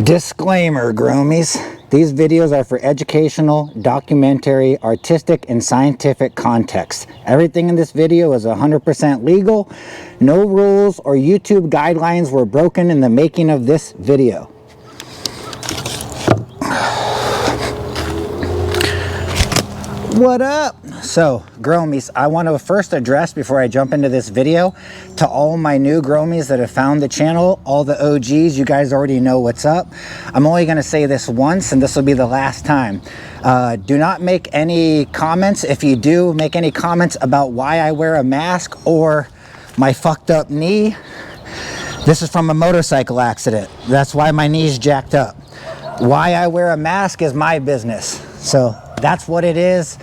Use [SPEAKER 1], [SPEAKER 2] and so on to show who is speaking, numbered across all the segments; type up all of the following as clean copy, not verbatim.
[SPEAKER 1] Disclaimer, Growmies. These videos are for educational, documentary, artistic, and scientific context. Everything in this video is 100% legal. No rules or YouTube guidelines were broken in the making of this video. What up? So, Growmies, I want to first address, before I jump into this video, to all my new Growmies that have found the channel, all the OGs, you guys already know what's up. I'm only going to say this once, and this will be the last time. Do not make any comments. If you do, make any comments about why I wear a mask or my fucked up knee. This is from a motorcycle accident. That's why my knee's jacked up. Why I wear a mask is my business. So that's what it is.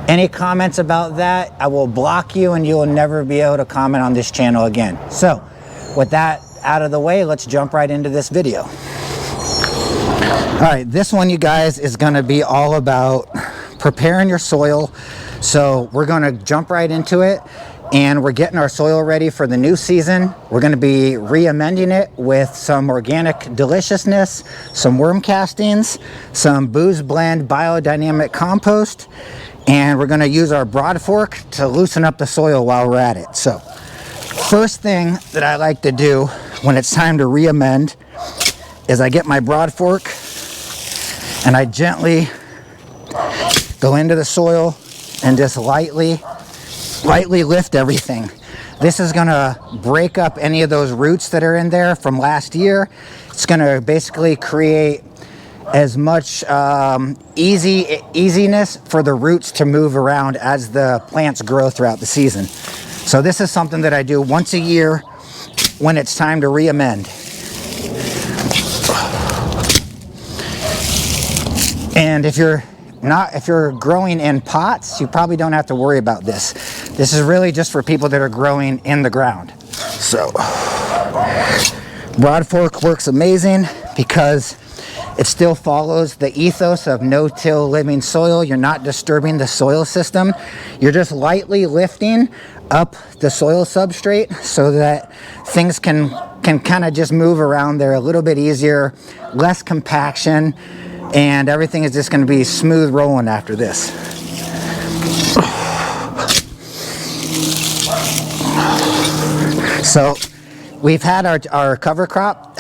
[SPEAKER 1] Any comments about that, I will block you and you will never be able to comment on this channel again. So with that out of the way, let's jump right into this video. All right, this one, you guys, is going to be all about preparing your soil. So we're going to jump right into it, and we're getting our soil ready for the new season. We're going to be re-amending it with some organic deliciousness, some worm castings, some Booze Blend biodynamic compost, and we're going to use our broad fork to loosen up the soil while we're at it. So first thing that I like to do when it's time to re-amend is I get my broad fork and I gently go into the soil and just lightly lift everything. This is going to break up any of those roots that are in there from last year. It's going to basically create as much easiness for the roots to move around as the plants grow throughout the season. So this is something that I do once a year when it's time to re-amend. And if you're growing in pots, you probably don't have to worry about this. This is really just for people that are growing in the ground. So broad fork works amazing because it still follows the ethos of no-till living soil. You're not disturbing the soil system. You're just lightly lifting up the soil substrate so that things can kind of just move around there a little bit easier, less compaction, and everything is just going to be smooth rolling after this. So we've had our cover crop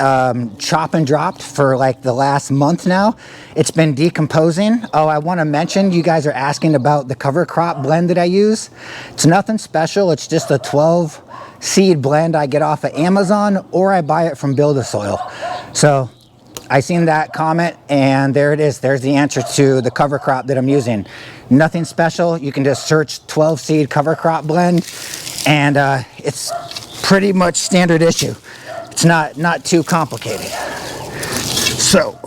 [SPEAKER 1] chop and dropped for like the last month now. It's been decomposing. Oh, I want to mention, you guys are asking about the cover crop blend that I use. It's nothing special. It's just a 12 seed blend I get off of Amazon, or I buy it from Build-A-Soil. So I seen that comment, and there it is. There's the answer to the cover crop that I'm using. Nothing special. You can just search 12 seed cover crop blend, and it's pretty much standard issue. It's not too complicated. So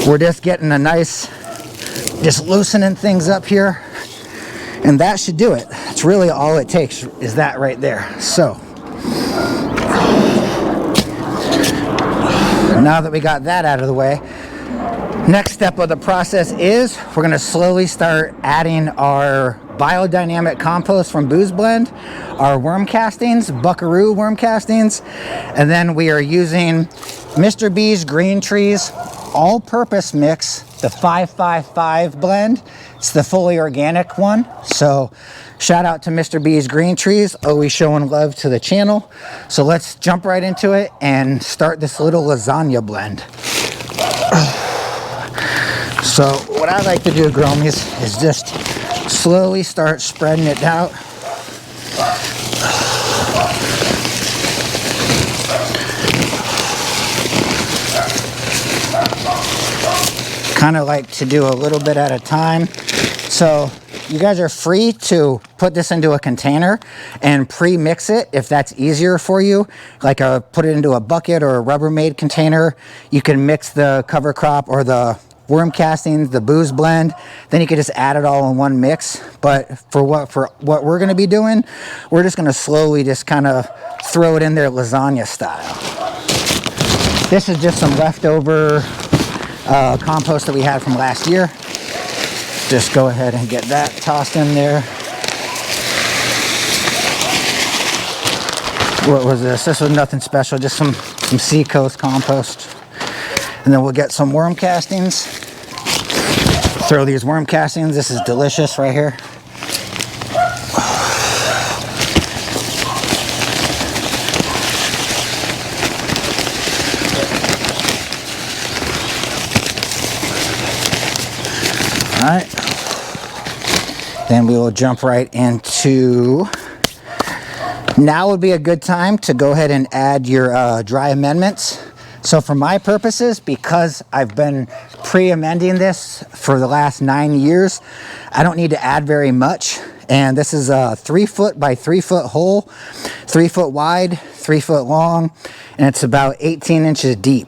[SPEAKER 1] we're just getting a nice, just loosening things up here, and that should do it. It's really all it takes is that right there. So now that we got that out of the way, next step of the process is we're going to slowly start adding our biodynamic compost from Booze Blend, our worm castings, Buckaroo worm castings, and then we are using Mr. B's Green Trees all-purpose mix, the 555 blend. It's the fully organic one. So shout out to Mr. B's Green Trees, always showing love to the channel. So let's jump right into it and start this little lasagna blend. So what I like to do, Growmies, is just slowly start spreading it out. Kind of like to do a little bit at a time. So you guys are free to put this into a container and pre-mix it if that's easier for you. Like put it into a bucket or a Rubbermaid container. You can mix the cover crop or the worm castings, the Booze Blend, then you can just add it all in one mix. But for what we're going to be doing, we're just going to slowly just kind of throw it in there lasagna style. This is just some leftover compost that we had from last year. Just go ahead and get that tossed in there. What was this? This was nothing special, just some Seacoast compost. And then we'll get some worm castings. Throw these worm castings. This is delicious right here. All right. Then we will jump right into, now would be a good time to go ahead and add your dry amendments. So for my purposes, because I've been pre-amending this for the last 9 years, I don't need to add very much. And this is a 3 foot by 3 foot hole, 3 foot wide, 3 foot long, and it's about 18 inches deep.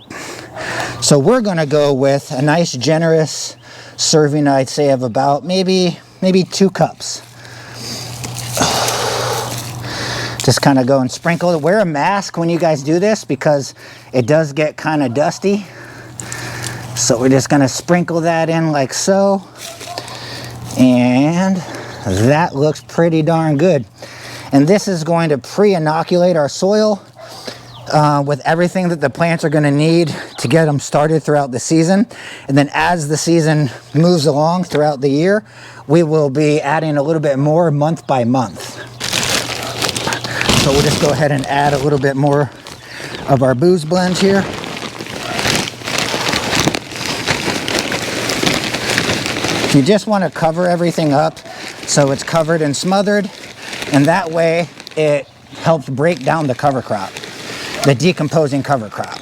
[SPEAKER 1] So we're gonna go with a nice generous serving, I'd say, of about maybe 2 cups. Just kind of go and sprinkle it. Wear a mask when you guys do this because it does get kind of dusty. So we're just going to sprinkle that in like so. And that looks pretty darn good. And this is going to pre-inoculate our soil with everything that the plants are going to need to get them started throughout the season. And then as the season moves along throughout the year, we will be adding a little bit more month by month. So we'll just go ahead and add a little bit more of our booze blend here. You just want to cover everything up so it's covered and smothered, and that way it helps break down the cover crop, the decomposing cover crop.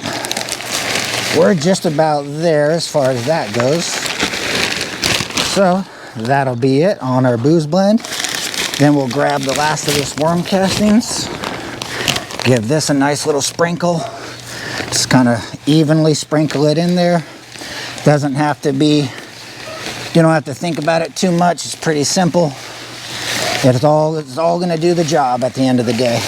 [SPEAKER 1] We're just about there as far as that goes. So that'll be it on our booze blend. Then we'll grab the last of this worm castings, give this a nice little sprinkle, just kind of evenly sprinkle it in there. Doesn't have to be, you don't have to think about it too much, it's pretty simple. It's all gonna do the job at the end of the day.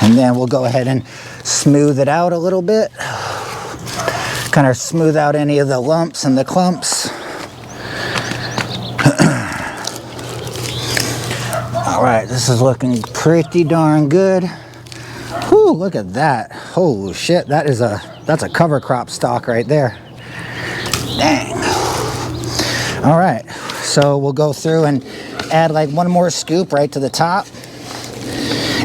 [SPEAKER 1] And then we'll go ahead and smooth it out a little bit, kind of smooth out any of the lumps and the clumps. All right, this is looking pretty darn good. Whew, look at that. Holy shit, that's a cover crop stalk right there. Dang. All right, so we'll go through and add like one more scoop right to the top.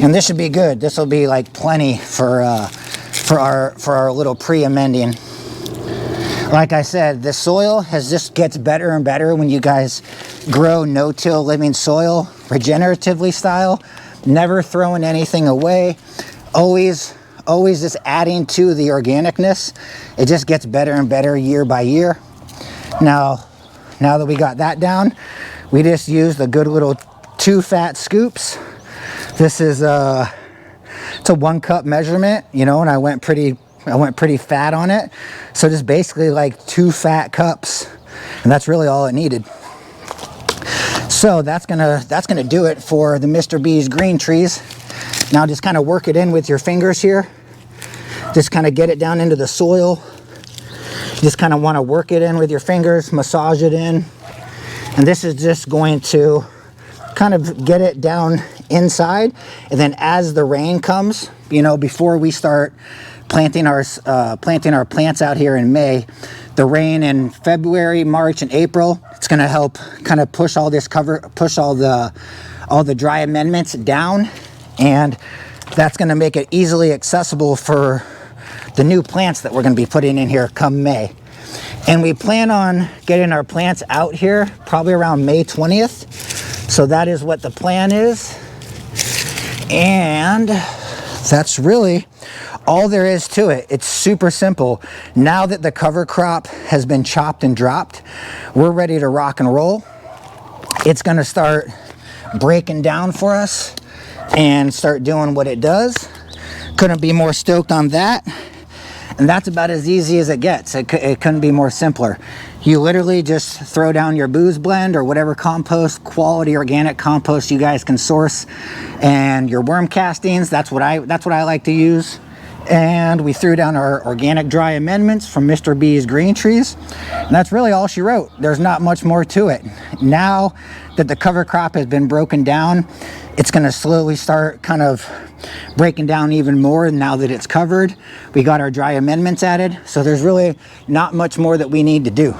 [SPEAKER 1] And this should be good. This will be like plenty for our little pre-amending. Like I said, the soil just gets better and better when you guys grow no-till living soil, regeneratively style, never throwing anything away, always just adding to the organicness. It just gets better and better year by year. Now that we got that down, we just used the good little 2 fat scoops. This is it's a 1 cup measurement, you know, and I went pretty fat on it. So just basically like 2 fat cups, and that's really all it needed. So that's gonna do it for the Mr. B's green trees. Now just kind of work it in with your fingers here. Just kind of get it down into the soil. Just kind of want to work it in with your fingers, massage it in. And this is just going to kind of get it down inside. And then as the rain comes, you know, before we start planting our plants out here in May, the rain in February, March, and April, it's going to help kind of push all the dry amendments down, and that's going to make it easily accessible for the new plants that we're going to be putting in here come May. And we plan on getting our plants out here probably around May 20th. So that is what the plan is. And that's really all there is to it. It's super simple. Now that the cover crop has been chopped and dropped, we're ready to rock and roll. It's going to start breaking down for us and start doing what it does. Couldn't be more stoked on that. And that's about as easy as it gets. It couldn't be more simpler. You literally just throw down your booze blend or whatever compost, quality organic compost you guys can source, and your worm castings. That's what I like to use. And we threw down our organic dry amendments from Mr. B's green trees. And that's really all she wrote. There's not much more to it. Now that the cover crop has been broken down, it's going to slowly start kind of breaking down even more now that it's covered. We got our dry amendments added, so there's really not much more that we need to do.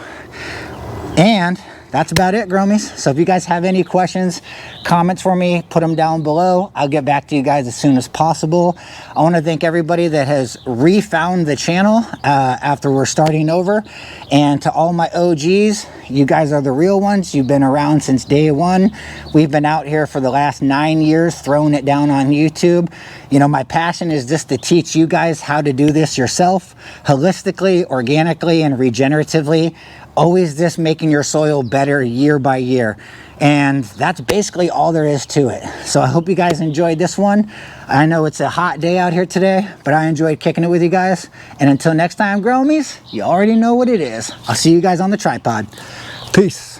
[SPEAKER 1] And that's about it, Gromies. So if you guys have any questions, comments for me, put them down below. I'll get back to you guys as soon as possible. I want to thank everybody that has refound the channel after we're starting over. And to all my OGs, you guys are the real ones. You've been around since day one. We've been out here for the last 9 years throwing it down on YouTube. You know, my passion is just to teach you guys how to do this yourself, holistically, organically, and regeneratively. Always just making your soil better year by year. And that's basically all there is to it. So I hope you guys enjoyed this one. I know it's a hot day out here today, but I enjoyed kicking it with you guys. And until next time, Gromies, you already know what it is. I'll see you guys on the tripod. Peace.